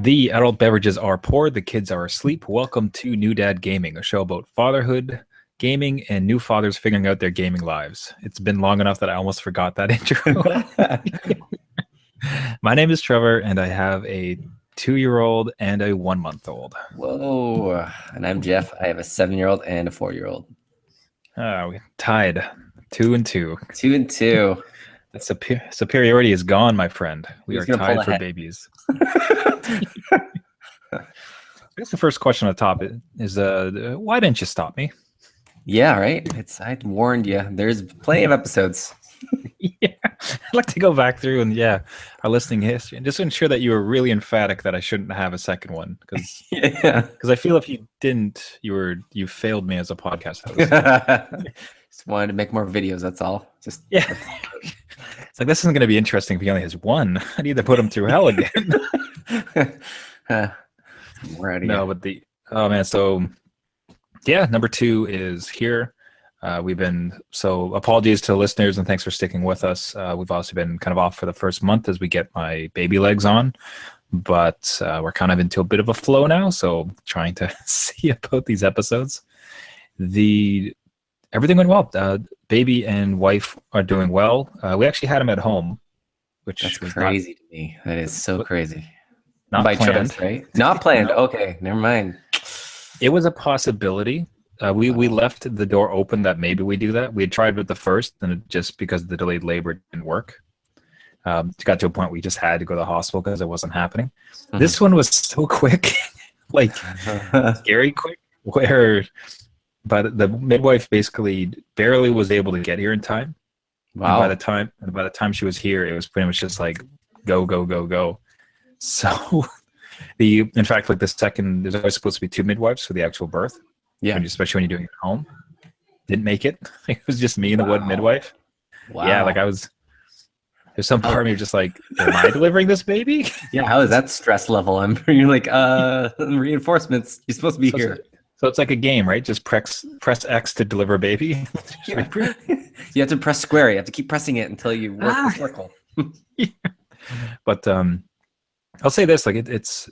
The adult beverages are poured, the kids are asleep. Welcome to New Dad Gaming, a show about fatherhood, gaming, and new fathers figuring out their gaming lives. It's been long enough that I almost forgot that intro. My name is Trevor, and I have a 2-year-old and a 1-month-old. Whoa. And I'm Jeff. I have a 7-year-old and a 4-year-old. We tied 2-2. 2-2. The superiority is gone, my friend. We Who's are gonna pull tied for ahead? babies. I guess the first question on the top is why didn't you stop me? Yeah, right. I warned you. There's plenty of episodes. Yeah, I'd like to go back through and our listening history and just ensure that you were really emphatic that I shouldn't have a second one because Yeah. I feel if you didn't, you failed me as a podcast host. Just wanted to make more videos. That's all. Just Yeah, it's like this isn't going to be interesting if he only has one. I need to put him through hell again. We're out of No, here. but oh man, so yeah, number 2 is here. Apologies to listeners and thanks for sticking with us. We've also been kind of off for the first month as we get my baby legs on, but we're kind of into a bit of a flow now. So trying to see about these episodes. Everything went well. Baby and wife are doing well. We actually had them at home, which That's was crazy to me. That is so crazy. not By planned. choice, right? Not planned. No. Okay, never mind. It was a possibility. We left the door open that maybe we do that. We had tried with the first, and just because the delayed labor didn't work, it got to a point we just had to go to the hospital because it wasn't happening. Mhm. This one was so quick, like scary quick, but the midwife basically barely was able to get here in time. Wow. And by the time she was here, it was pretty much just like go, go, go, go. So in fact, like there's always supposed to be 2 midwives for the actual birth. Yeah. Especially when you're doing it at home. Didn't make it. It was just me and the one midwife. Wow. Yeah, like there's some part of me just like, am I delivering this baby? Yeah, how is that stress level? You're like, reinforcements. You're supposed to be here. So it's like a game, right? Just press X to deliver a baby. Yeah. You have to press square. You have to keep pressing it until you work the circle. Yeah. But I'll say this, like it's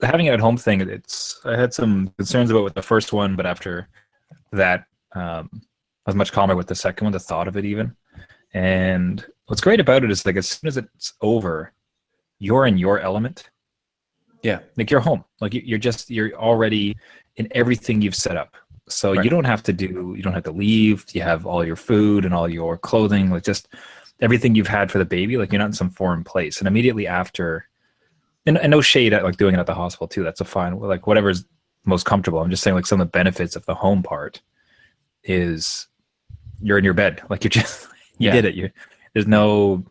having it at home thing. I had some concerns about with the first one, but after that, I was much calmer with the second one. The thought of it, even. And what's great about it is like as soon as it's over, you're in your element. Yeah, like you're home. Like you're already in everything you've set up. So right. You don't have to leave. You have all your food and all your clothing, like just everything you've had for the baby. Like you're not in some foreign place. And immediately after, and no shade at like doing it at the hospital too. That's a fine, like whatever's most comfortable. I'm just saying like some of the benefits of the home part is you're in your bed. Like you did it. There's no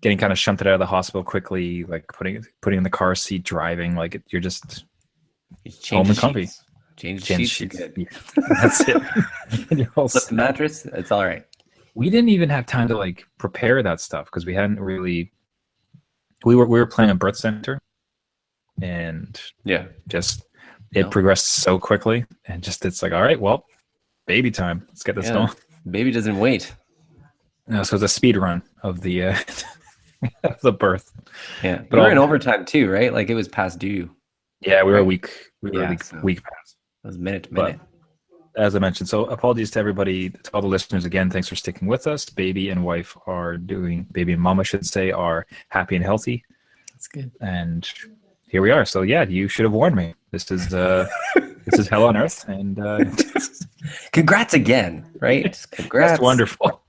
getting kind of shunted out of the hospital quickly, like putting in the car seat, driving. Like you're just home and comfy. Change sheets. Good. Yeah. That's it. Flip the mattress. It's all right. We didn't even have time to like prepare that stuff because we hadn't really. We were playing a birth center, and it progressed so quickly, and it's like, all right, well, baby time. Let's get this going. Baby doesn't wait. No, so it's a speed run of the of the birth. Yeah, but we're in overtime too, right? Like it was past due. Yeah, we were a week. We were week past. It was minute to minute. But, as I mentioned, so apologies to everybody, to all the listeners again. Thanks for sticking with us. Baby and mom, I should say, are happy and healthy. That's good. And here we are. So yeah, you should have warned me. This is this is hell on earth. And congrats again, right? Congrats. That's wonderful.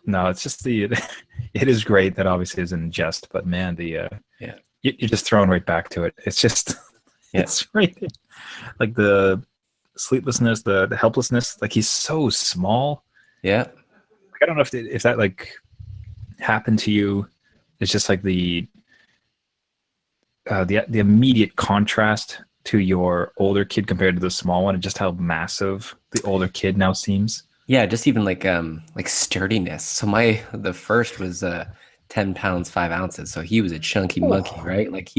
No, it's just it is great that obviously is in jest, but man, you're just thrown right back to it. It's just it's right, like the sleeplessness, the helplessness. Like he's so small. Yeah, like, I don't know if that like happened to you. It's just like the immediate contrast to your older kid compared to the small one, and just how massive the older kid now seems. Yeah, just even like sturdiness. So the first was 10 pounds 5 ounces, so he was a chunky monkey, right? Like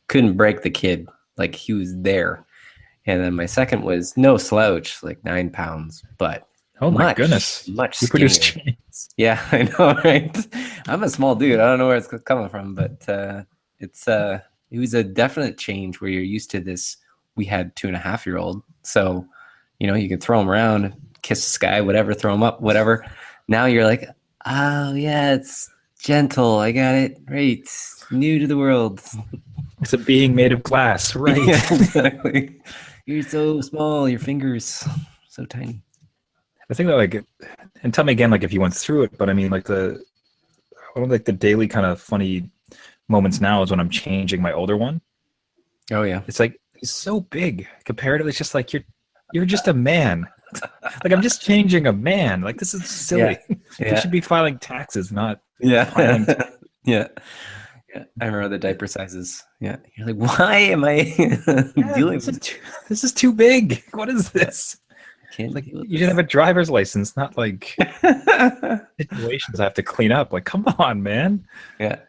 couldn't break the kid, like he was there. And then my second was no slouch, like 9 pounds, but oh my goodness, much you produce chains. Yeah, I know, right? I'm a small dude. I don't know where it's coming from, but it was a definite change where you're used to this. We had 2.5-year-old, so you can throw them around, kiss the sky, whatever, throw them up, whatever. Now you're like, oh yeah, it's gentle. I got it right. New to the world. It's a being made of glass, right? Yeah, exactly. You're so small. Your fingers so tiny. I think that like, and tell me again, like if you went through it, but I mean like one of like the daily kind of funny moments now is when I'm changing my older one. Oh yeah. It's like he's so big comparatively. It's just like you're just a man. Like I'm just changing a man. Like this is silly. Yeah. You should be filing taxes, not Yeah. filing. Yeah. Yeah. I remember the diaper sizes. Yeah. You're like, why am I dealing with This is too big. What is this? Can't Like deal with you should have a driver's license, not like situations I have to clean up. Like, come on, man. Yeah.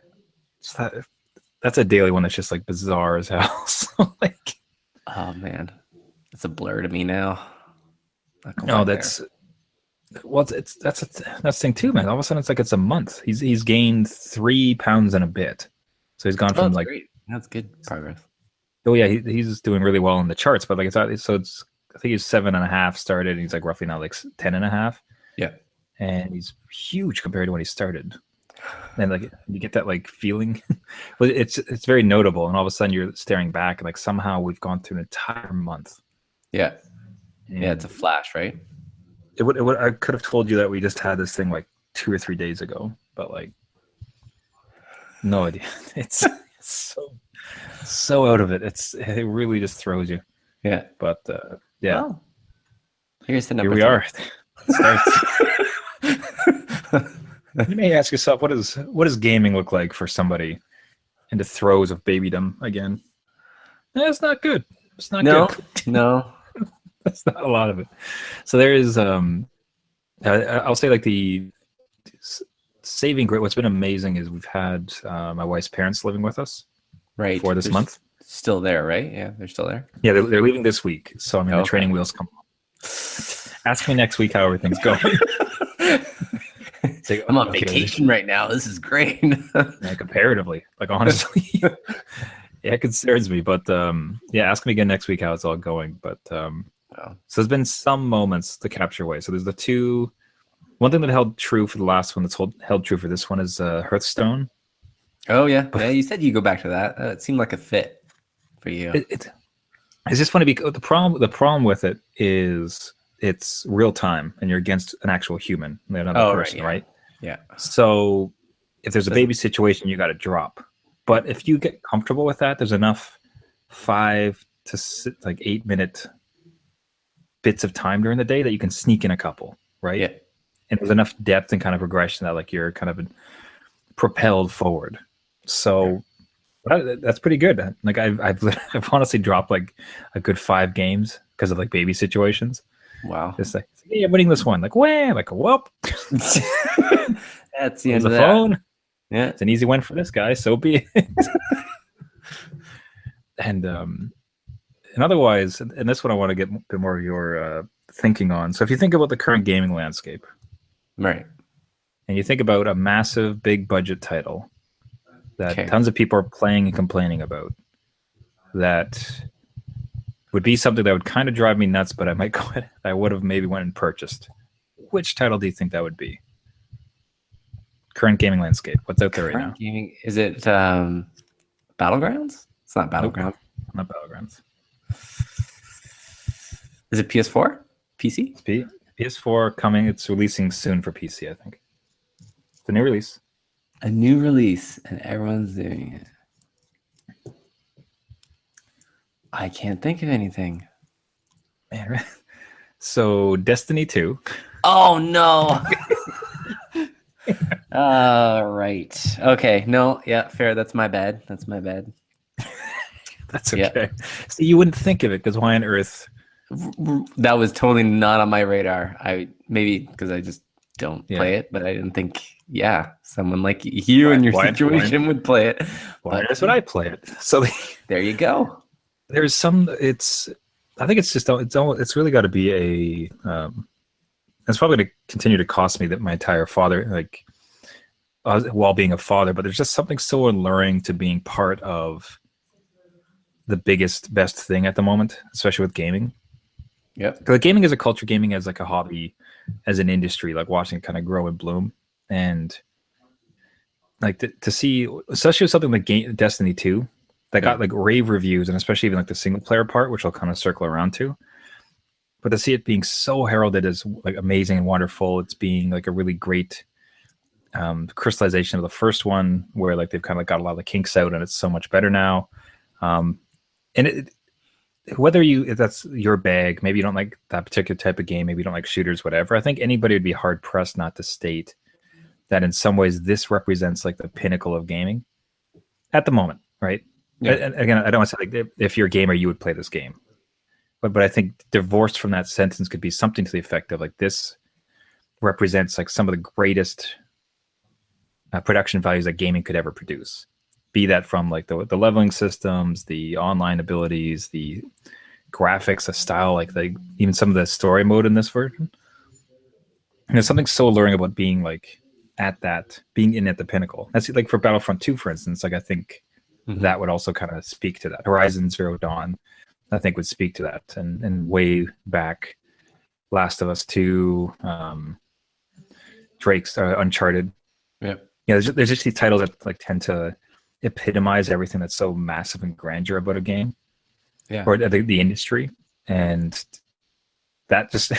That's a daily one that's just like bizarre as hell. So, like, Oh man, it's a blur to me now. no, that's well, that's the thing too, man. All of a sudden, it's like it's a month. He's gained 3 pounds and a bit. So he's gone from like great. That's good progress. oh yeah, he's doing really well in the charts. But like it's I think he's 7.5 started, and he's like roughly now like 10.5. Yeah, and he's huge compared to when he started. And like you get that like feeling, well, it's very notable. And all of a sudden you're staring back, and like somehow we've gone through an entire month. Yeah, And yeah. It's a flash, right? I could have told you that we just had this thing like 2 or 3 days ago, but like no idea. It's so out of it. It really just throws you. Yeah, but yeah. Well, here's the number. Here we are. It starts. You may ask yourself, what does gaming look like for somebody in the throes of babydom again? It's not good. It's not good. No. That's not a lot of it. So there is, I'll say like the saving grace. What's been amazing is we've had my wife's parents living with us right for this month. Still there, right? Yeah, they're still there. Yeah, they're leaving this week. So I mean, the training wheels come off. Ask me next week how everything's going. Like, I'm on vacation right now. This is great. Yeah, comparatively, like honestly, yeah, it concerns me. But yeah, ask me again next week how it's all going. But so there's been some moments to capture away. So there's the two. One thing that held true for the last one that's held true for this one is Hearthstone. Oh yeah, yeah. You said you go back to that. It seemed like a fit for you. It's just funny because the problem with it is it's real time and you're against an actual human, another person, right? Yeah. So if there's a baby situation, you got to drop. But if you get comfortable with that, there's enough 5 to 8 minute bits of time during the day that you can sneak in a couple, right? Yeah. And there's enough depth and kind of progression that like you're kind of propelled forward. So that's pretty good. Like I've honestly dropped like a good 5 games because of like baby situations. Wow. It's like, hey, I'm winning this one. Like, wham, like, whoop. That's the end of the that. phone. Yeah. It's an easy win for this guy. So be it. And otherwise, and this one I want to get a bit more of your thinking on. So if you think about the current gaming landscape. Right. And you think about a massive, big budget title that tons of people are playing and complaining about, that would be something that would kind of drive me nuts, but I would have maybe went and purchased. Which title do you think that would be? Current gaming landscape. What's out there right now? Gaming, is it Battlegrounds? It's not Battlegrounds. Not Battlegrounds. Is it PS4? PC? PS4 coming. It's releasing soon for PC, I think. It's a new release. A new release, and everyone's doing it. I can't think of anything. Man, so Destiny 2. Oh no. Right. Okay. No. Yeah. Fair. That's my bad. That's okay. Yeah. See, you wouldn't think of it because why on earth? That was totally not on my radar. Maybe because I just don't play it, but I didn't think. Yeah, someone like you in your situation would play it. Why would I play it? So there you go. There's some. I think it's really got to be a. It's probably going to continue to cost me that my entire while being a father, but there's just something so alluring to being part of the biggest, best thing at the moment, especially with gaming. Yep. Because like, gaming as a culture, gaming as like a hobby, as an industry, like watching it kind of grow and bloom, and like to see, especially with something like Destiny 2, that got like rave reviews, and especially even like the single player part, which I'll kind of circle around to. But to see it being so heralded as like amazing and wonderful, it's being like a really great crystallization of the first one, where like they've kind of like got a lot of the kinks out, and it's so much better now. And whether if that's your bag, maybe you don't like that particular type of game, maybe you don't like shooters, whatever. I think anybody would be hard pressed not to state that in some ways this represents like the pinnacle of gaming at the moment, right? Yeah. And again, I don't want to say like if you're a gamer, you would play this game, but I think divorced from that sentence could be something to the effect of like this represents like some of the greatest production values that gaming could ever produce. Be that from like the leveling systems, the online abilities, the graphics, the style, like even some of the story mode in this version. And there's something so alluring about being like being in at the pinnacle. That's like for Battlefront 2, for instance. Like I think that would also kind of speak to that. Horizon Zero Dawn, I think, would speak to that. And way back, Last of Us 2, Drake's Uncharted. Yeah. Yeah, there's just these titles that like tend to epitomize everything that's so massive and grandeur about a game, or the industry, and that just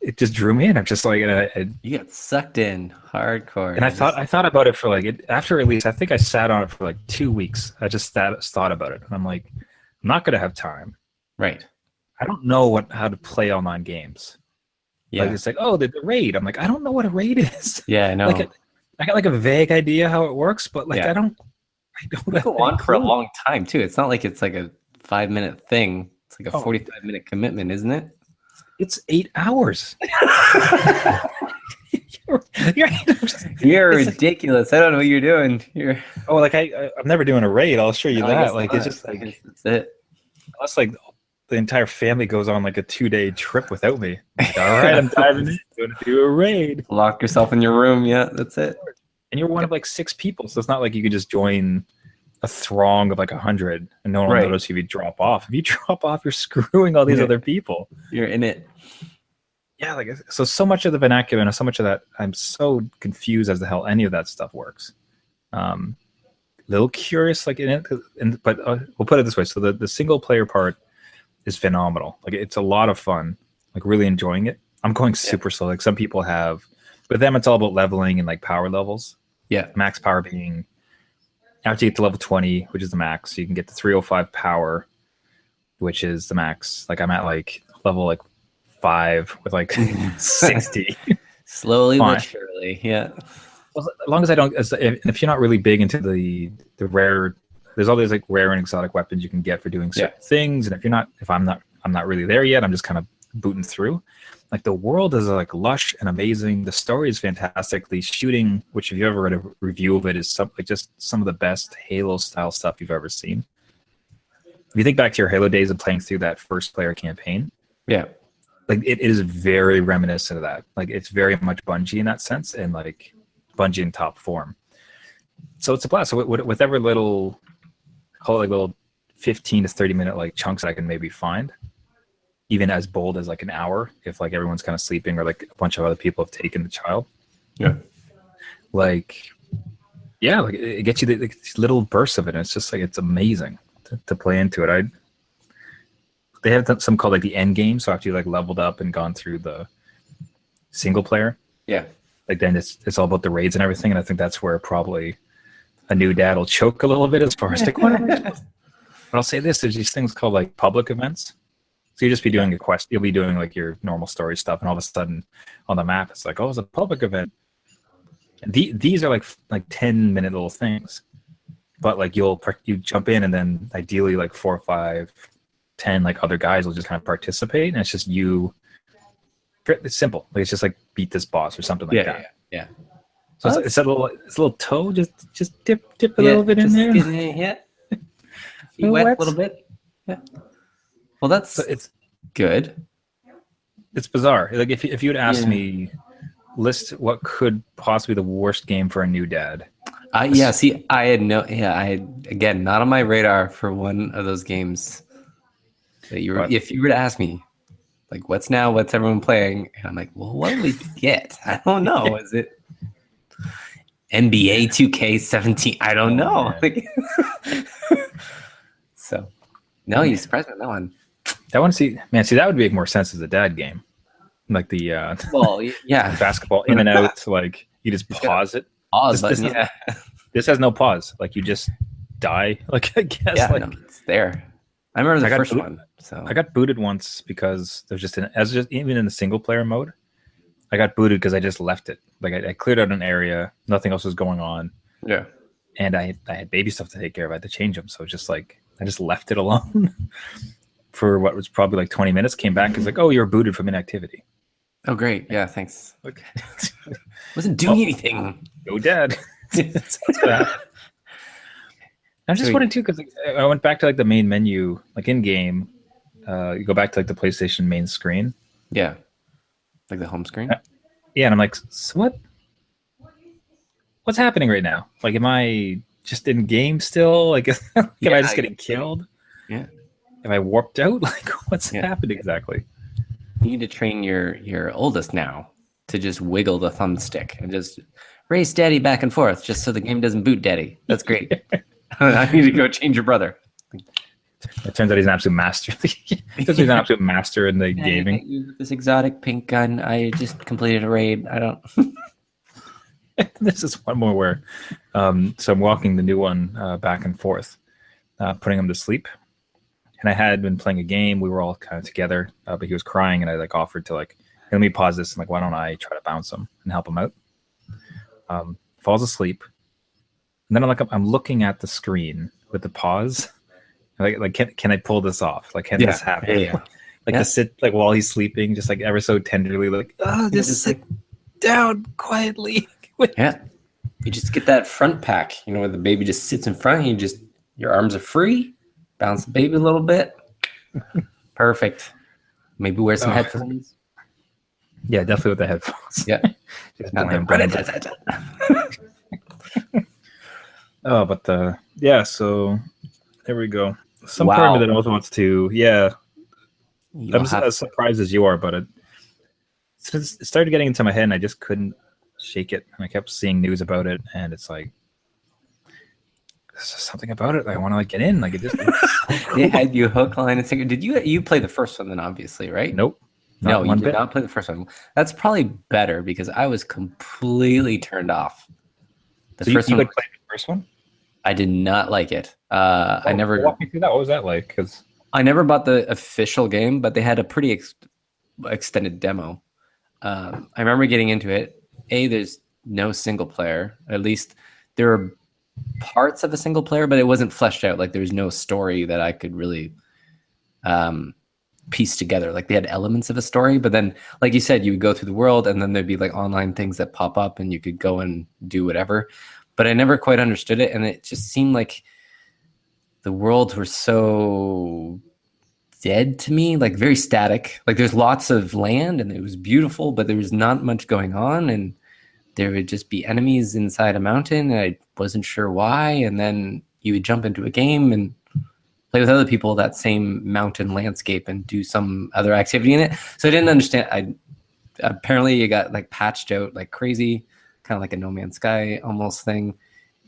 it just drew me in. I'm just like you get sucked in hardcore. And I thought about it for like after release. I think I sat on it for like 2 weeks. I just thought about it, and I'm like, I'm not gonna have time. Right. I don't know how to play online games. Yeah. Like it's like, oh, the raid. I'm like, I don't know what a raid is. Yeah, I know. Like I got like a vague idea how it works, but like I don't go on for a long time too. It's not like it's like a 5-minute thing. It's like a 45-minute commitment, isn't it? It's 8 hours. You're ridiculous. I don't know what you're doing. I'm never doing a raid. I'll show you that. Like it's just like that's it. Unless like the entire family goes on like a 2-day trip without me. Like, all right, I'm diving in. Going to do a raid. Lock yourself in your room. Yeah, that's it. And you're one of like 6 people, so it's not like you could just join a throng of like 100 and no one will notice if you drop off. If you drop off, you're screwing all these other people. You're in it. Yeah, like so much of the vernacular and so much of that, I'm so confused as to how any of that stuff works. Little curious, like in it, but we'll put it this way: so the single player part is phenomenal. Like it's a lot of fun. Like really enjoying it. I'm going super slow. Like some people have. With them, it's all about leveling and like power levels. Yeah. Max power being after you get to level 20, which is the max, so you can get to 305 power, which is the max. Like I'm at like level like 5 with like 60. Slowly but surely, yeah. Well, as long as I don't, if you're not really big into the rare, there's all these like rare and exotic weapons you can get for doing certain things, and I'm not really there yet. I'm just kind of booting through. Like the world is like lush and amazing. The story is fantastic. The shooting, which if you ever read a review of it, is just some of the best Halo style stuff you've ever seen. If you think back to your Halo days of playing through that first player campaign, like it is very reminiscent of that. Like it's very much Bungie in that sense, and like Bungie in top form. So it's a blast. So with every little, call it like little 15 to 30 minute like chunks I can maybe find, even as bold as like an hour, if like everyone's kind of sleeping or like a bunch of other people have taken the child. Yeah. Like, yeah, like it gets you these little bursts of it. And it's just like, it's amazing to play into it. They have some called like the end game. So after you like leveled up and gone through the single player, like then it's all about the raids and everything. And I think that's where probably a new dad will choke a little bit as far as like, but I'll say this, there's these things called like public events. So you just be doing a quest. You'll be doing like your normal story stuff, and all of a sudden, on the map, it's like, oh, it's a public event. And these are like 10-minute little things, but like you jump in, and then ideally like 4, 5, 10 like other guys will just kind of participate, and it's just you. It's simple. Like it's just like beat this boss or something like that. Yeah. So it's a little toe. Just dip a little bit in there. You wet a little bit. Yeah. Well, it's good. It's bizarre. Like if you had asked me list what could possibly be the worst game for a new dad. Yeah, see, I had, again, not on my radar for one of those games that if you were to ask me, like, what's everyone playing? And I'm like, well, what do we get? I don't know. Is it NBA 2K17? I don't know. Like, so, no, you surprised me on that one. That one, see, that would make more sense as a dad game. Like the well, yeah, basketball in and out, like you just pause it. Pause button, yeah. This has no pause. Like you just die. Like I guess. Yeah, like, no, it's there. I remember the first one. So I got booted once because there's even in the single player mode, I got booted because I just left it. Like I cleared out an area, nothing else was going on. Yeah. And I had baby stuff to take care of. I had to change them, so just like I just left it alone for what was probably like 20 minutes. Came back, it's like, oh, you're booted from inactivity. Oh, great. Yeah, thanks. Okay. Wasn't doing anything. Go dad. That's what happened. I'm just wondering too, because I went back to like the main menu, like in game. You go back to like the PlayStation main screen. Yeah, like the home screen. Yeah, and I'm like, so what's happening right now? Like, am I just in game still? Like, am I just getting killed? Yeah. Am I warped out? Like, what's happened exactly? You need to train your oldest now to just wiggle the thumbstick and just race daddy back and forth just so the game doesn't boot daddy. That's great. I need to go change your brother. It turns out he's an absolute master. He's an absolute master in the gaming. This exotic pink gun. I just completed a raid. I don't. This is one more where, so I'm walking the new one back and forth, putting him to sleep. And I had been playing a game. We were all kind of together, but he was crying, and I like offered to like, hey, let me pause this, and like, why don't I try to bounce him and help him out? Falls asleep, and then I'm looking at the screen with the pause. Like can I pull this off? Like, can this happen? Yeah. To sit like while he's sleeping, just like ever so tenderly, like, oh, just sit down quietly. Yeah, you just get that front pack, where the baby just sits in front, and your arms are free. Bounce the baby a little bit. Perfect. Maybe wear some headphones. Yeah, definitely with the headphones. Yeah. So there we go. Some part of me that also wants to, I'm as surprised as you are, but it started getting into my head and I just couldn't shake it. And I kept seeing news about it, and it's like, there's something about it. I want to like get in. Like it just. It had you hook, line, and sinker. Did you play the first one then? Obviously, right? Nope. No, you did not play the first one. That's probably better because I was completely turned off. You played the first one? I did not like it. I never walk me through that. What was that like? Because I never bought the official game, but they had a pretty extended demo. I remember getting into it. There's no single player. At least there were parts of a single player, but it wasn't fleshed out. Like there was no story that I could really piece together. Like they had elements of a story, but then, like you said, you would go through the world, and then there'd be like online things that pop up, and you could go and do whatever. But I never quite understood it, and it just seemed like the worlds were so dead to me, like very static. Like there's lots of land, and it was beautiful, but there was not much going on, and there would just be enemies inside a mountain, and I wasn't sure why. And then you would jump into a game and play with other people that same mountain landscape and do some other activity in it. So I didn't understand. Apparently it got like patched out like crazy, kind of like a No Man's Sky almost thing,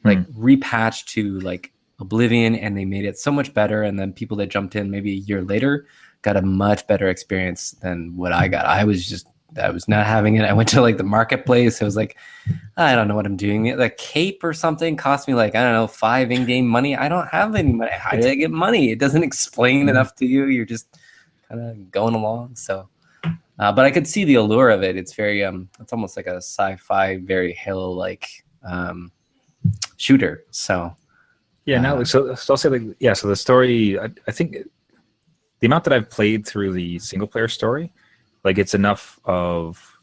like repatched to like Oblivion, and they made it so much better. And then people that jumped in maybe a year later got a much better experience than what I got. I was not having it. I went to like the marketplace. I was like, I don't know what I'm doing. The cape or something cost me like, I don't know, 5 in-game money. I don't have any money. How did I get money? It doesn't explain enough to you. You're just kind of going along. So, but I could see the allure of it. It's very, it's almost like a sci-fi, very Halo-like shooter. So, yeah. Now, so I'll say like, yeah. So the story, I think the amount that I've played through the single-player story, like it's enough of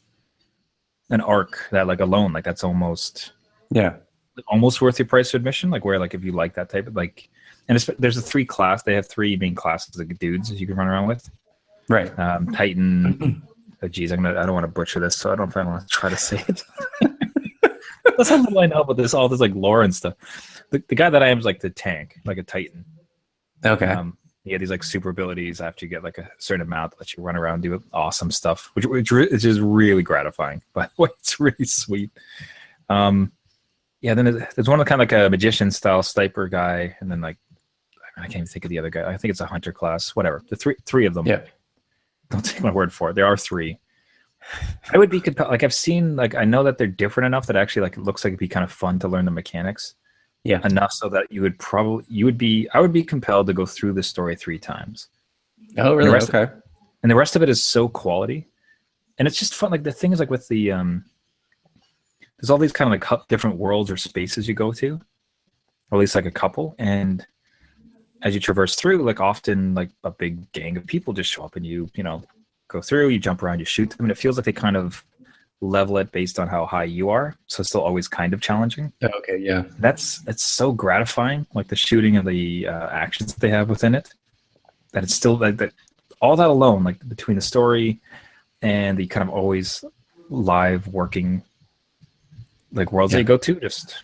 an arc that like alone, like that's almost worth your price of admission. Like where like if you like that type of like, and there's they have 3 main classes of dudes that you can run around with. Right. Titan, oh, geez, I don't want to butcher this, so I don't know if I want to try to say it. That's how little I know about all this like lore and stuff. The guy that I am is like the tank, like a Titan. Okay. He had these like super abilities after you get like a certain amount that lets you run around, do awesome stuff, which is really gratifying. By the way, it's really sweet. Yeah, then there's one kind of like a magician style sniper guy, and then like I can't even think of the other guy. I think it's a hunter class, whatever. The three of them. Yeah. Don't take my word for it. There are three. I would be like I've seen like I know that they're different enough that actually like it looks like it'd be kind of fun to learn the mechanics. Yeah. Enough so that I would be compelled to go through the story 3 times. Oh, really? Okay. And the rest of it is so quality, and it's just fun. Like the thing is like with the there's all these kind of like different worlds or spaces you go to, or at least like a couple, and as you traverse through, like often like a big gang of people just show up and you know go through, you jump around, you shoot them, and it feels like they kind of level it based on how high you are, so it's still always kind of challenging. Okay, yeah. It's so gratifying, like the shooting and the actions that they have within it, that it's still like that all that alone, like between the story and the kind of always live working like worlds that you go to, just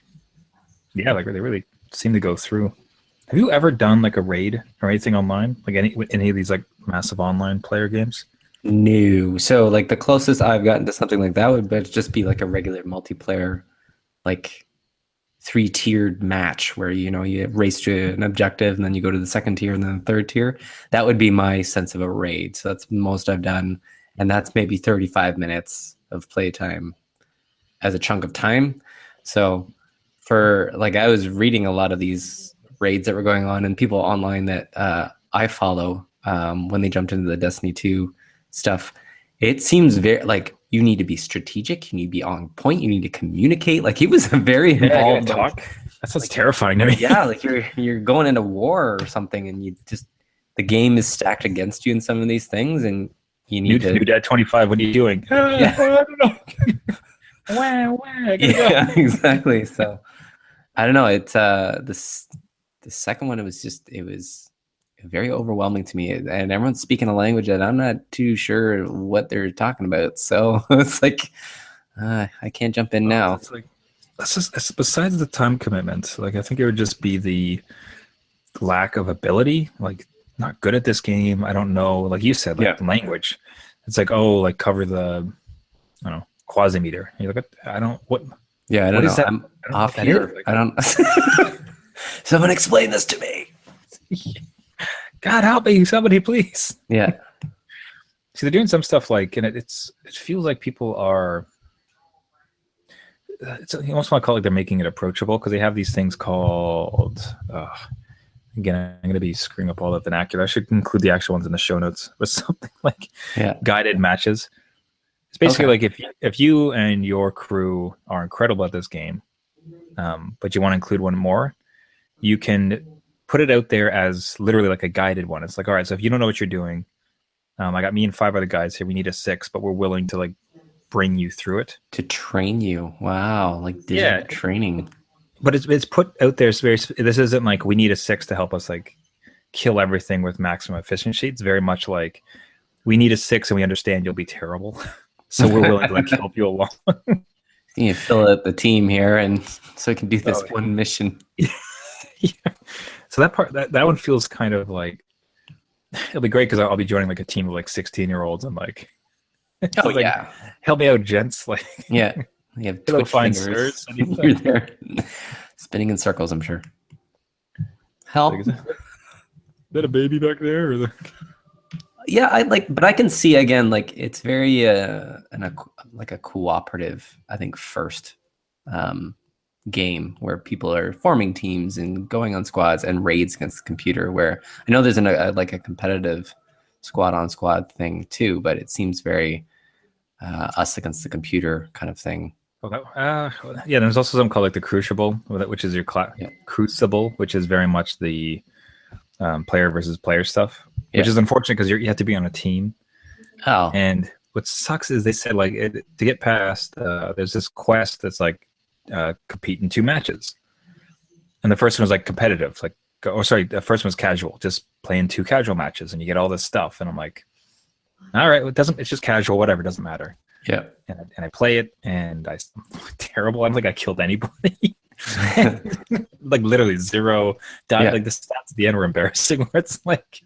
like they really seem to go through. Have you ever done like a raid or anything online, like any of these like massive online player games? No. So like the closest I've gotten to something like that would just be like a regular multiplayer, like 3-tiered match where you race to an objective and then you go to the second tier and then the third tier. That would be my sense of a raid. So that's the most I've done, and that's maybe 35 minutes of playtime as a chunk of time. So for like I was reading a lot of these raids that were going on, and people online that I follow when they jumped into the Destiny 2 stuff, it seems very like you need to be strategic, you need to be on point, you need to communicate. Like it was a very involved talk. That sounds terrifying to me. Yeah, like you're going into war or something, and the game is stacked against you in some of these things, and you need New Dad 25. What are you doing? Yeah. I don't know. Yeah, exactly. So I don't know. It's the second one. It was very overwhelming to me, and everyone's speaking a language that I'm not too sure what they're talking about. So it's like I can't jump in now. It's like that's besides the time commitment. Like I think it would just be the lack of ability. Like not good at this game. I don't know. Like you said, like language. It's like like cover the I don't know quasimeter. And you're like I don't what. Yeah, I don't know. I'm off here. Like, I don't. Someone explain this to me. God help me, somebody please. Yeah. See, they're doing some stuff like, and it feels like people are. You almost want to call it like they're making it approachable because they have these things called. Again, I'm going to be screwing up all the vernacular. I should include the actual ones in the show notes. But something like guided matches. It's basically like if you and your crew are incredible at this game, but you want to include one more, you can put it out there as literally like a guided one. It's like, all right, so if you don't know what you're doing, I got me and 5 other guys here. We need a 6, but we're willing to like bring you through it to train you. Wow, like digital training. But it's put out there. This isn't like we need a 6 to help us like kill everything with maximum efficiency. It's very much like we need a 6 and we understand you'll be terrible, so we're willing to like help you along. You fill out the team here, and so we can do this one mission. So that part, that one feels kind of like it'll be great because I'll be joining like a team of like 16-year-olds and like, help me out, gents. Like, you have twitch fingers. You're there, spinning in circles. I'm sure. Help. Like, is that a baby back there? Or Yeah, but I can see again, like it's very like a cooperative, I think, first game where people are forming teams and going on squads and raids against the computer. Where I know there's a competitive squad on squad thing too, but it seems very us against the computer kind of thing. There's also something called like the Crucible, which is your Crucible, which is very much the player versus player stuff. Which is unfortunate because you have to be on a team. Oh. And what sucks is they said like to get past, there's this quest that's like compete in 2 matches. And the first one was like competitive, the first one was casual, just playing 2 casual matches, and you get all this stuff. And I'm like, All right, it doesn't. It's just casual, whatever. It doesn't matter. Yeah. And I play it, and I'm terrible. I don't think I killed anybody. Like literally zero died. Yeah. Like the stats at the end were embarrassing. Where it's like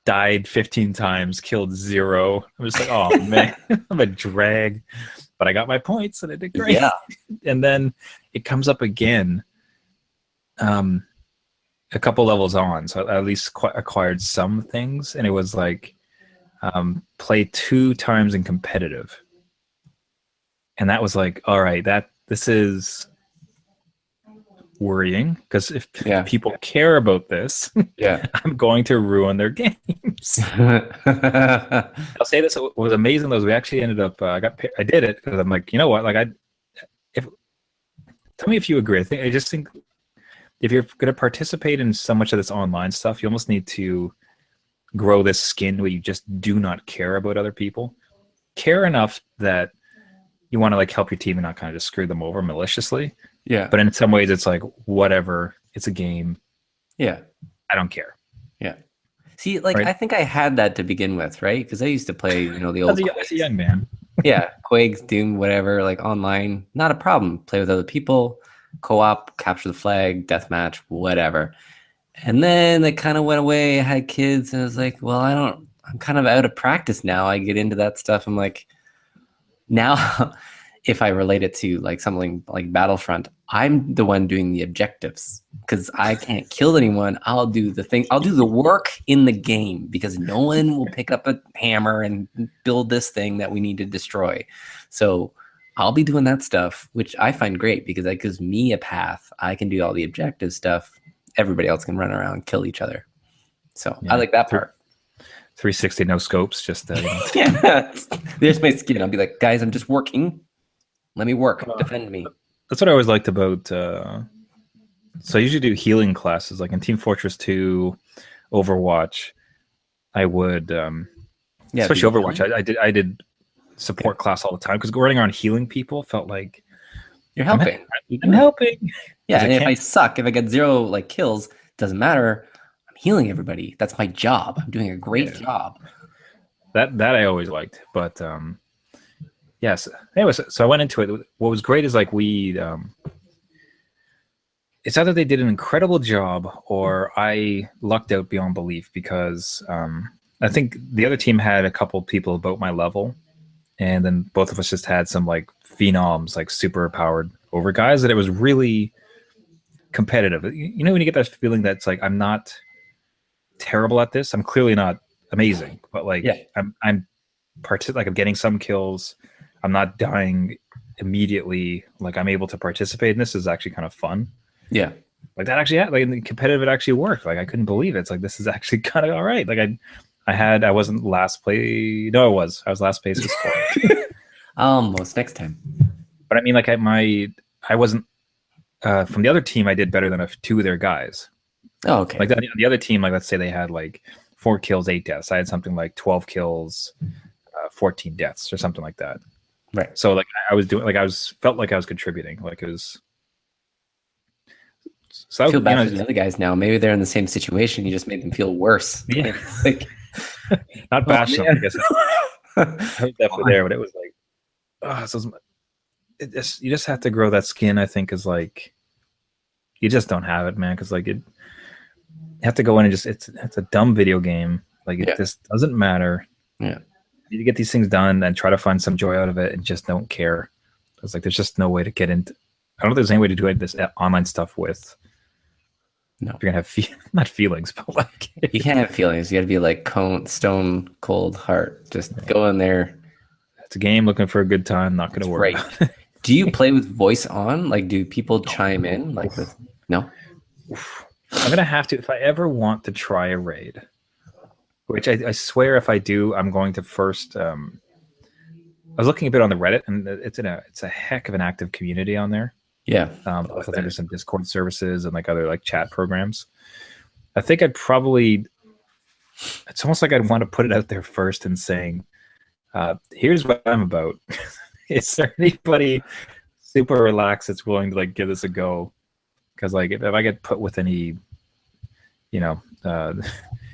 died 15 times, killed zero. I'm just like, oh man, I'm a drag. But I got my points, and I did great. Yeah. And then it comes up again, a couple levels on, so I at least acquired some things, and it was like play 2 times in competitive. And that was like, all right, this is worrying, because if Yeah. people care about this, Yeah. I'm going to ruin their games. I'll say this: what was amazing though is we actually ended up. I did it because I'm like, you know what? Like, tell me if you agree. I just think if you're going to participate in so much of this online stuff, you almost need to grow this skin where you just do not care about other people. Care enough that you want to like help your team and not kind of just screw them over maliciously. Yeah. But in some ways, it's like, whatever. It's a game. Yeah. I don't care. Yeah. See, like, Right. I think I had that to begin with, right? Because I used to play, the old As a young man. yeah, Quakes, Doom, whatever, like online, not a problem. Play with other people, co-op, capture the flag, deathmatch, whatever. And then it kind of went away. I had kids, and I was like, well, I'm kind of out of practice now. I get into that stuff. I'm like, now, if I relate it to like something like Battlefront, I'm the one doing the objectives because I can't kill anyone. I'll do the work in the game because no one will pick up a hammer and build this thing that we need to destroy. So I'll be doing that stuff, which I find great because that gives me a path. I can do all the objective stuff. Everybody else can run around and kill each other. So Yeah. I like that part. 360 no scopes, just Yeah, there's my skin. I'll be like, guys, I'm just working. Let me work. Defend me. That's what I always liked about. So I usually do healing classes, like in Team Fortress 2, Overwatch. I would, especially Overwatch. I did support class all the time because running around healing people felt like you're helping. I'm helping. Yeah, and if I suck, if I get 0 like kills, doesn't matter. I'm healing everybody. That's my job. I'm doing a great job. That I always liked, but yes. Anyways, so I went into it. What was great is like it's either they did an incredible job or I lucked out beyond belief because I think the other team had a couple people about my level, and then both of us just had some like phenoms, like super powered over guys that it was really competitive. You know, when you get that feeling that's like, I'm not terrible at this. I'm clearly not amazing, but like I'm like I'm getting some kills. I'm not dying immediately. Like I'm able to participate, and this is actually kind of fun. Yeah, like that actually like in the competitive it actually worked. Like I couldn't believe it. It's like this is actually kind of all right. Like I wasn't last place. No, I was last place with score. almost next time. But I mean, like I wasn't from the other team. I did better than 2 of their guys. Oh, okay. Like the other team, like let's say they had like 4 kills, 8 deaths. I had something like 12 kills, 14 deaths, or something like that. Right. So like I was doing, like felt like I was contributing. Like it was. So I feel bad for the other guys now. Maybe they're in the same situation. You just made them feel worse. Yeah. Like, not bash them. I guess I was definitely there, but it was like, you just have to grow that skin. I think is like, you just don't have it, man. Because like you have to go in and just it's a dumb video game. Like it just doesn't matter. Yeah, you need to get these things done and try to find some joy out of it, and just don't care. It's like there's just no way to get into. I don't know if there's any way to do this online stuff with. No, if you're gonna have not feelings, but like you can't have feelings. You got to be like stone cold heart. Just go in there. It's a game looking for a good time. Not gonna work. Right. Do you play with voice on? Like, do people chime in? Like, no. I'm gonna have to if I ever want to try a raid, which I swear if I do, I'm going to first. I was looking a bit on the Reddit, and it's a heck of an active community on there. Yeah. I think there's some Discord services and like other like chat programs. I think I'd probably. It's almost like I'd want to put it out there first and saying, "Here's what I'm about." Is there anybody super relaxed that's willing to like give this a go? Because like if I get put with any,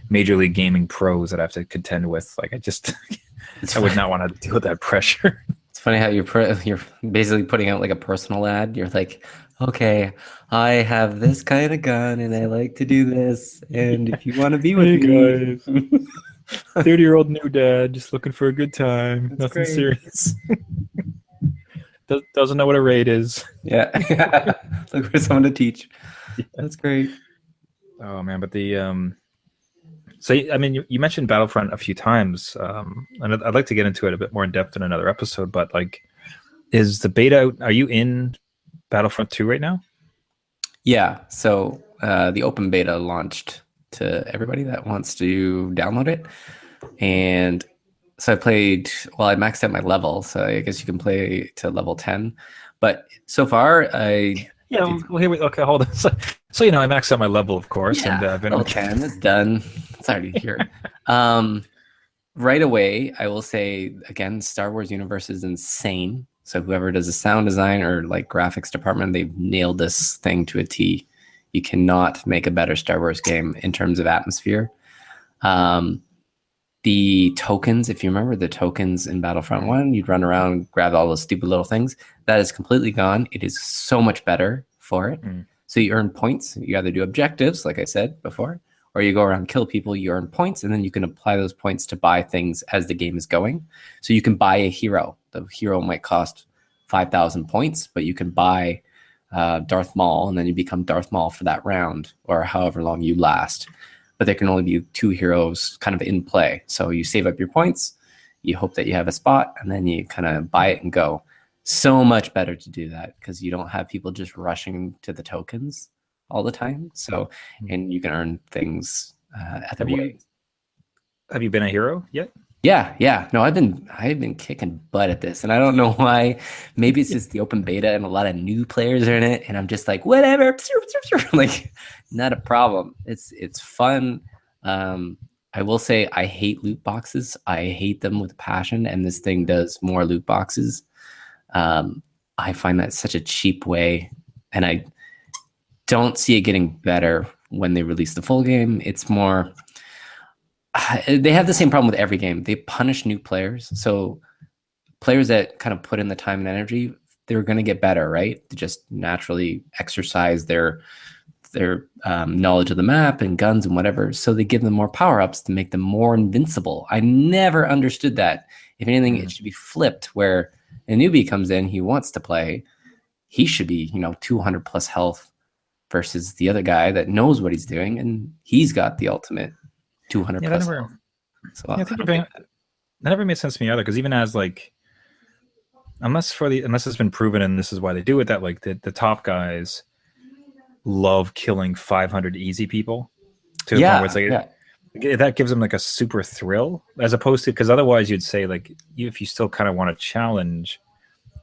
Major League Gaming pros that I have to contend with. Like I would not want to deal with that pressure. It's funny how you're basically putting out like a personal ad. You're like, okay, I have this kind of gun and I like to do this. And if you want to be with Hey me, guys, 30-year-old new dad, just looking for a good time. that's Nothing great. serious. Doesn't know what a raid is. Yeah. Look for someone to teach. That's great. Oh man, but so I mean, you mentioned Battlefront a few times, and I'd like to get into it a bit more in depth in another episode. But like, is the beta out? Are you in Battlefront 2 right now? Yeah. So the open beta launched to everybody that wants to download it. And so I played, well, I maxed out my level. So I guess you can play to level 10. But so far, Yeah. Well, here we. Okay, hold on. So I maxed out my level, of course, and I've been level 10 is done. It's already here. Right away, I will say, again, Star Wars universe is insane. So whoever does the sound design or like graphics department, they've nailed this thing to a T. You cannot make a better Star Wars game in terms of atmosphere. The tokens, if you remember the tokens in Battlefront 1, you'd run around, grab all those stupid little things. That is completely gone. It is so much better for it. So you earn points. You either do objectives, like I said before, or you go around, kill people, you earn points, and then you can apply those points to buy things as the game is going. So you can buy a hero. The hero might cost 5,000 points, but you can buy Darth Maul, and then you become Darth Maul for that round, or however long you last. But there can only be 2 heroes kind of in play. So you save up your points, you hope that you have a spot, and then you kind of buy it and go. So much better to do that because you don't have people just rushing to the tokens all the time. So, and you can earn things other ways. Have you been a hero yet? Yeah. No, I've been kicking butt at this, and I don't know why. Maybe it's just the open beta and a lot of new players are in it, and I'm just like, whatever, like, not a problem. It's fun. I will say I hate loot boxes. I hate them with passion, and this thing does more loot boxes. I find that such a cheap way, and I don't see it getting better when they release the full game. It's more. They have the same problem with every game. They punish new players. So players that kind of put in the time and energy, they're going to get better, right? They just naturally exercise their knowledge of the map and guns and whatever. So they give them more power-ups to make them more invincible. I never understood that. If anything, it should be flipped where a newbie comes in, he wants to play. He should be, 200 plus health versus the other guy that knows what he's doing, and he's got the ultimate 200 plus. I think that never made sense to me either. Because even as like, unless it's been proven, and this is why they do it, that like the top guys love killing 500 easy people to the point where it's like that gives them like a super thrill, as opposed to, because otherwise you'd say like if you still kind of want to challenge,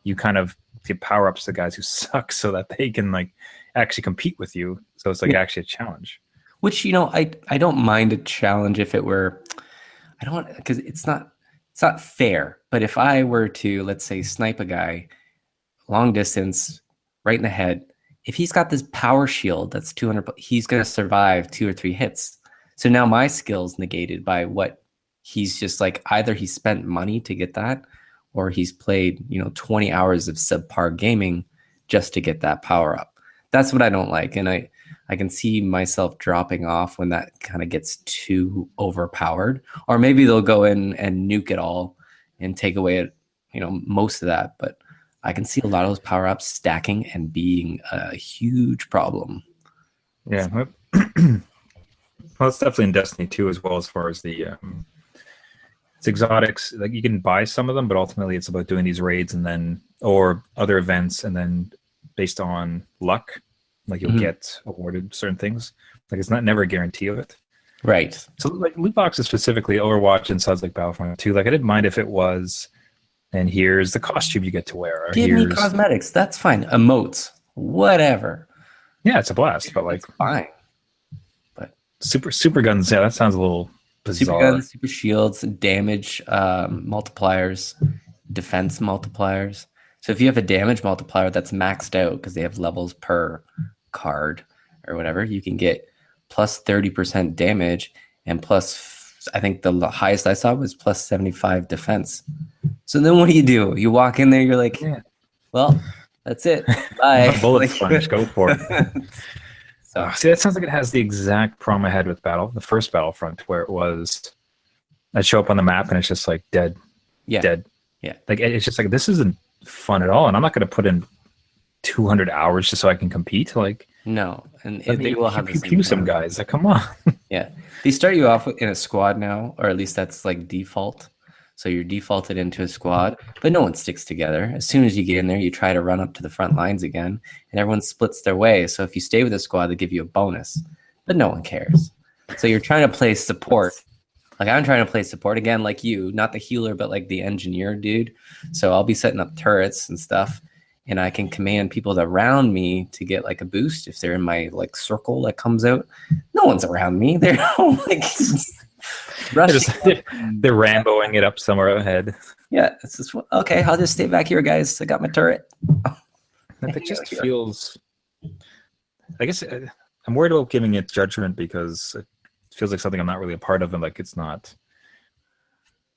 you kind of give power ups to guys who suck so that they can like actually compete with you. So it's like actually a challenge. Which, I don't mind a challenge if it were, because it's not fair. But if I were to, let's say, snipe a guy long distance, right in the head, if he's got this power shield that's 200, he's going to survive 2 or 3 hits. So now my skill's negated by what he's just like, either he spent money to get that, or he's played, 20 hours of subpar gaming just to get that power up. That's what I don't like. And I can see myself dropping off when that kind of gets too overpowered, or maybe they'll go in and nuke it all and take away most of that. But I can see a lot of those power ups stacking and being a huge problem. Yeah. Well, it's definitely in Destiny 2 as well, as far as the it's exotics. Like you can buy some of them, but ultimately it's about doing these raids or other events, and then based on luck, like you'll get awarded certain things. Like it's never a guarantee of it. Right. So like loot boxes specifically, Overwatch and sounds like Battlefront 2, like I didn't mind if it was, and here's the costume you get to wear. Give me cosmetics. That's fine. Emotes. Whatever. Yeah, it's a blast, but like it's fine. But super guns, that sounds a little bizarre. Super guns, super shields, damage multipliers, defense multipliers. So if you have a damage multiplier that's maxed out because they have levels per card or whatever, you can get plus 30% damage, and plus, I think the highest I saw was plus 75 defense. So then what do? You walk in there, you're like, Yeah. well, that's it. Bye. Bullet sponge, go for it. So See, that sounds like it has the exact problem I had with the first Battlefront, where it was I'd show up on the map and it's just like dead, dead. Yeah. Like it's just like, this isn't fun at all, and I'm not going to put in 200 hours just so I can compete. Like, no, and they will have some guys. Like, come on. Yeah, they start you off in a squad now, or at least that's like default. So you're defaulted into a squad, but no one sticks together. As soon as you get in there, you try to run up to the front lines again, and everyone splits their way. So if you stay with a squad, they give you a bonus, but no one cares. So you're trying to play support. Like I'm trying to play support again, like you, not the healer, but like the engineer dude. So I'll be setting up turrets and stuff, and I can command people around me to get like a boost if they're in my like circle that comes out. No one's around me. They're all like rushing. They're Ramboing it up somewhere ahead. Yeah, it's just okay. I'll just stay back here, guys. I got my turret. It just feels. I guess I'm worried about giving it judgment because it feels like something I'm not really a part of, and like it's not.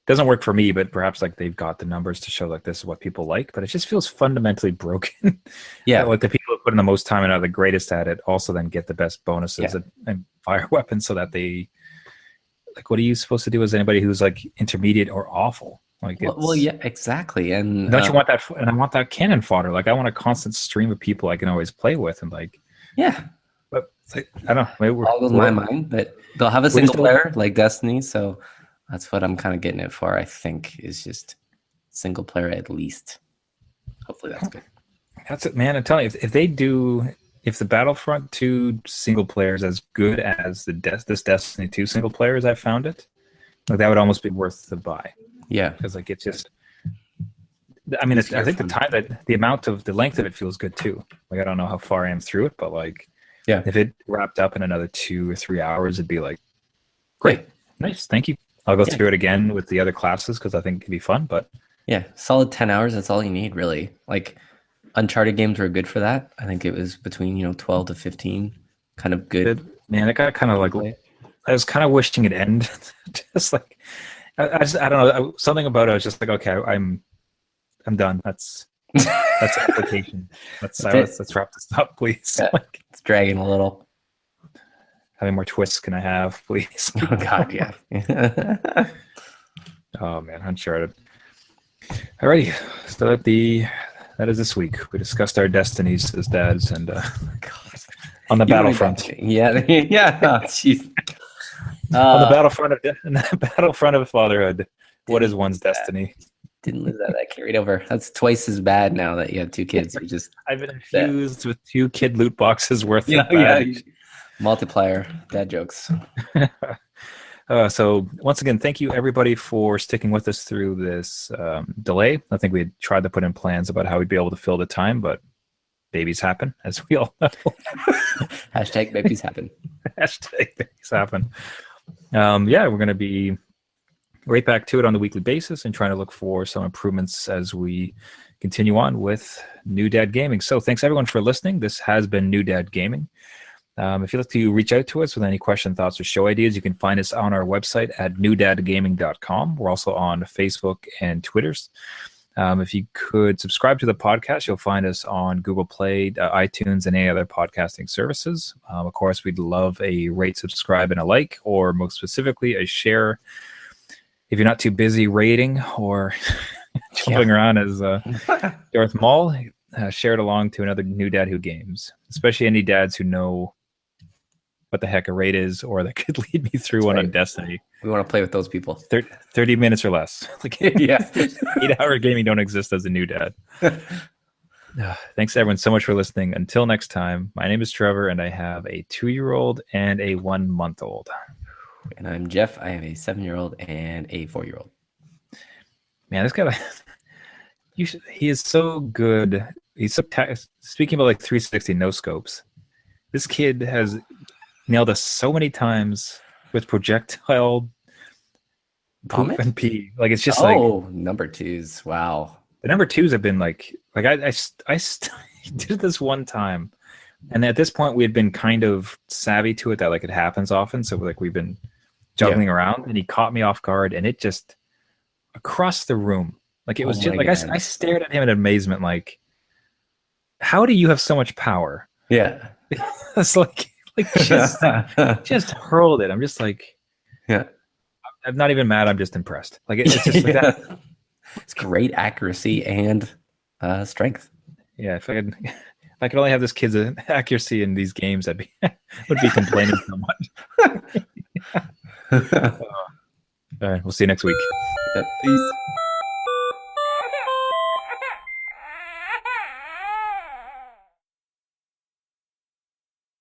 Doesn't work for me, but perhaps like they've got the numbers to show like this is what people like, but it just feels fundamentally broken. Yeah, like the people who put in the most time and are the greatest at it also then get the best bonuses and fire weapons, so that they like, what are you supposed to do as anybody who's like intermediate or awful? Like, well, yeah, exactly. And don't you want that? And I want that cannon fodder. Like, I want a constant stream of people I can always play with, and like, yeah. But it's like, I don't know. Maybe boggles my mind, but they'll have a single player like Destiny, so that's what I'm kind of getting it for. I think is just single player at least. Hopefully that's good. That's it, man. I'm telling you, if they do, if the Battlefront 2 single player is as good as this Destiny 2 single player as I found it, like that would almost be worth the buy. Yeah, because like it's just. I mean, I think the length of it feels good too. Like I don't know how far I am through it, but like. Yeah, if it wrapped up in another 2 or 3 hours, it'd be like, great, nice, thank you. I'll go through it again with the other classes because I think it'd be fun. But yeah, solid 10 hours. That's all you need, really. Like Uncharted games were good for that. I think it was between 12 to 15, kind of good. Man, it got kind of like I was kind of wishing it ended. Just like I don't know, something about it. I was just like, okay, I'm done. That's application. Let's wrap this up, please. Yeah, like, it's dragging a little. How many more twists can I have, please? Oh God, yeah. Oh man, Uncharted. Alrighty, so that is this week. We discussed our destinies as dads and on the Battlefront. Yeah, yeah. Oh, jeez. On the battlefront of fatherhood, what is one's destiny? Didn't lose that carried over. That's twice as bad now that you have 2 kids. You just I've been infused with 2 kid loot boxes worth of multiplier dad jokes. So once again, thank you everybody for sticking with us through this delay. I think we had tried to put in plans about how we'd be able to fill the time, but babies happen, as we all know. Hashtag babies happen. Hashtag babies happen. We're going to be right back to it on the weekly basis and trying to look for some improvements as we continue on with New Dad Gaming. So thanks everyone for listening. This has been New Dad Gaming. If you'd like to reach out to us with any question, thoughts, or show ideas, you can find us on our website at newdadgaming.com. We're also on Facebook and Twitters. If you could subscribe to the podcast, you'll find us on Google Play, iTunes, and any other podcasting services. Of course, we'd love a rate, subscribe, and a like, or most specifically, a share. If you're not too busy rating or jumping around as Darth Maul, share it along to another new dad who games, especially any dads who know what the heck a raid is or that could lead me through one on Destiny. We want to play with those people. 30 minutes or less. Like, yeah. 8-hour gaming don't exist as a new dad. Thanks everyone so much for listening. Until next time, my name is Trevor and I have a 2-year-old and a 1-month-old. And I'm Jeff. I have a 7-year-old and a 4-year-old. Man, this guy, he is so good. He's so speaking about like 360 no scopes. This kid has nailed us so many times with projectile poop and pee. Like it's just number 2s. Wow. The number 2s have been like I did this one time, and at this point we had been kind of savvy to it that like it happens often. So like we've been juggling around, and he caught me off guard, and it just across the room. Like it was Oh just my like God. I stared at him in amazement, like, how do you have so much power? Yeah. It's like just hurled it. I'm just like, Yeah. I'm not even mad. I'm just impressed. Like it's just like that. Yeah. It's great accuracy and strength. Yeah, if I could only have this kid's accuracy in these games, I'd be would be complaining so much. Yep. All right, we'll see you next week. Peace.